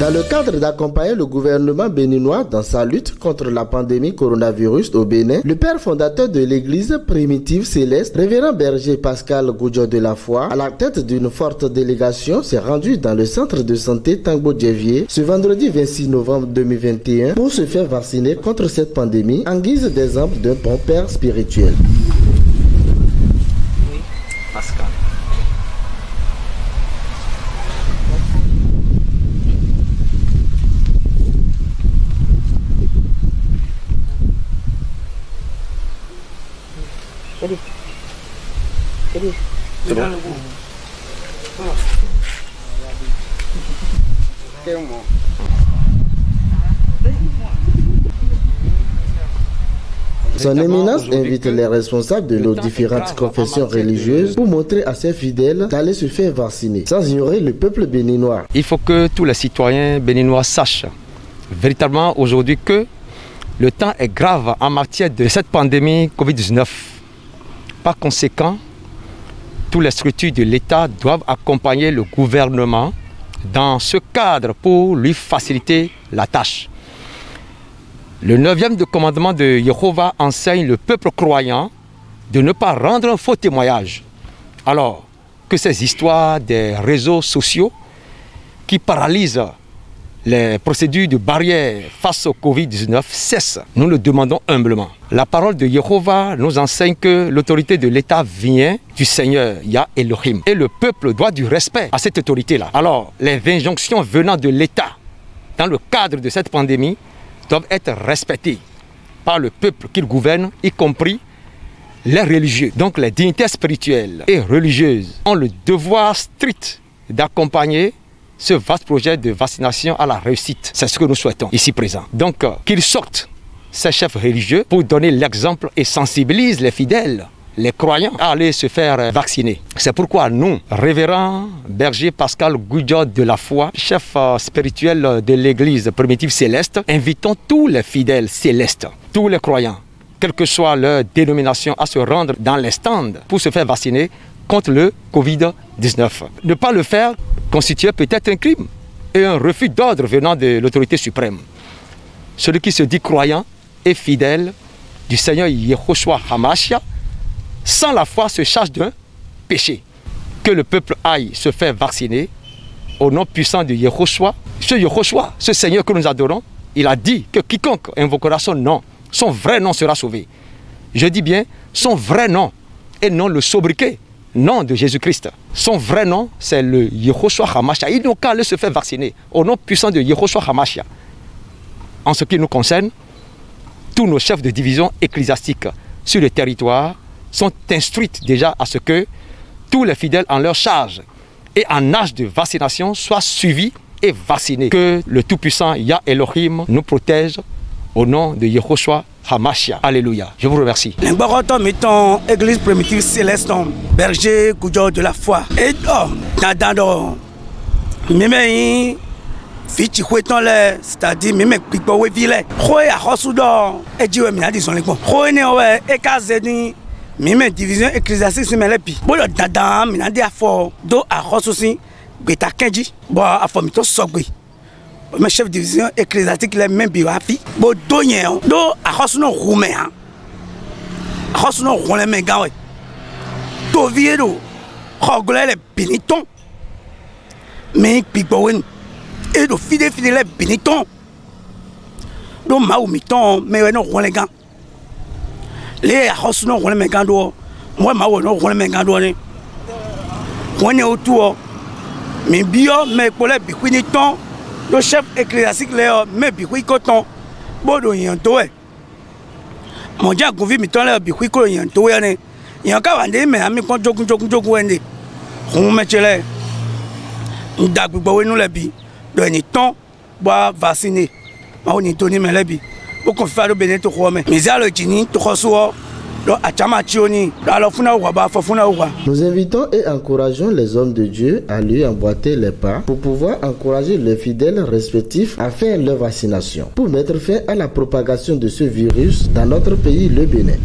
Dans le cadre d'accompagner le gouvernement béninois dans sa lutte contre la pandémie coronavirus au Bénin, le père fondateur de l'église primitive céleste, révérend berger Pascal Goudjo de la Foi, à la tête d'une forte délégation, s'est rendu dans le centre de santé Tangbo-Djevier ce vendredi 26 novembre 2021 pour se faire vacciner contre cette pandémie en guise d'exemple d'un bon père spirituel. Oui, Pascal. C'est bon. Son éminence invite les responsables de nos différentes confessions religieuses pour montrer à ses fidèles d'aller se faire vacciner, sans ignorer le peuple béninois. Il faut que tous les citoyens béninois sachent véritablement aujourd'hui que le temps est grave en matière de cette pandémie Covid-19. Par conséquent, toutes les structures de l'État doivent accompagner le gouvernement dans ce cadre pour lui faciliter la tâche. Le 9e commandement de Jéhovah enseigne le peuple croyant de ne pas rendre un faux témoignage. Alors que ces histoires des réseaux sociaux qui paralysent les procédures de barrière face au Covid-19 cessent. Nous le demandons humblement. La parole de Jéhovah nous enseigne que l'autorité de l'État vient du Seigneur, Yah Elohim. Et le peuple doit du respect à cette autorité-là. Alors, les injonctions venant de l'État dans le cadre de cette pandémie doivent être respectées par le peuple qu'il gouverne, y compris les religieux. Donc les dignitaires spirituelles et religieuses ont le devoir strict d'accompagner ce vaste projet de vaccination à la réussite. C'est ce que nous souhaitons ici présents. Donc qu'ils sortent ces chefs religieux pour donner l'exemple et sensibilisent les fidèles, les croyants à aller se faire vacciner. C'est pourquoi nous, révérend berger Pascal Goudjo de la Foi, chef spirituel de l'église primitive céleste, invitons tous les fidèles célestes, tous les croyants, quelle que soit leur dénomination, à se rendre dans les stands pour se faire vacciner contre le Covid-19. Ne pas le faire constitue peut-être un crime et un refus d'ordre venant de l'autorité suprême. Celui qui se dit croyant et fidèle du Seigneur Yehoshua Hamashia, sans la foi se charge d'un péché. Que le peuple aille se faire vacciner au nom puissant de Yehoshua. Ce Yehoshua, ce Seigneur que nous adorons, il a dit que quiconque invoquera son nom, son vrai nom sera sauvé. Je dis bien son vrai nom et non le sobriquet, nom de Jésus-Christ. Son vrai nom, c'est le Yehoshua Hamashia. Il n'a qu'à aller se faire vacciner au nom puissant de Yehoshua Hamashia. En ce qui nous concerne, tous nos chefs de division ecclésiastiques sur le territoire sont instruits déjà à ce que tous les fidèles en leur charge et en âge de vaccination soient suivis et vaccinés. Que le Tout-Puissant Yah Elohim nous protège au nom de Yehoshua Hamashia. Alléluia. Je vous remercie. Église primitive céleste, berger Goudjo de la Foi. Et Fichi Hueton, c'est-à-dire même Pipo Ville, Roy à Rossoudan, et Dieu m'a dit son légon. Roy Néoé, et Kazeni, même division ecclésiastique, c'est Melepi. Bon, Dada, m'a dit à fort, do à Rossousi, Beta Kenji, bon, à Fomito Sogui. Mes chef de division ecclésiastique, les mêmes biwafi. Bon, Donien, do à Rossouno Rouméen. Rossouno Roulé Mégawe. Toviero, Rogolé les Pénitons. Mais Pipo et de fidèles les bénitons. Donc, Maoumiton, mais non, on les gars. Les Ross non, on les gars. Moi, Mao, non, on les gars. On est autour. Mais bio, mais pour les bénitons, le chef ecclésiastique, mais béniton, bon, il y a un toit. Mon dieu, qu'on vit, miton, les béniton, il y a un toit. Il y a un cas, mais à mes comptes, on met les. Nous les bi. Le temps boire vacciner. On est toni melebi. Pour qu'on fasse le bénéfice de l'homme. Mais à le dîner, tout reçoit. Nous invitons et encourageons les hommes de Dieu à lui emboîter les pas pour pouvoir encourager les fidèles respectifs à faire leur vaccination pour mettre fin à la propagation de ce virus dans notre pays, le Bénin.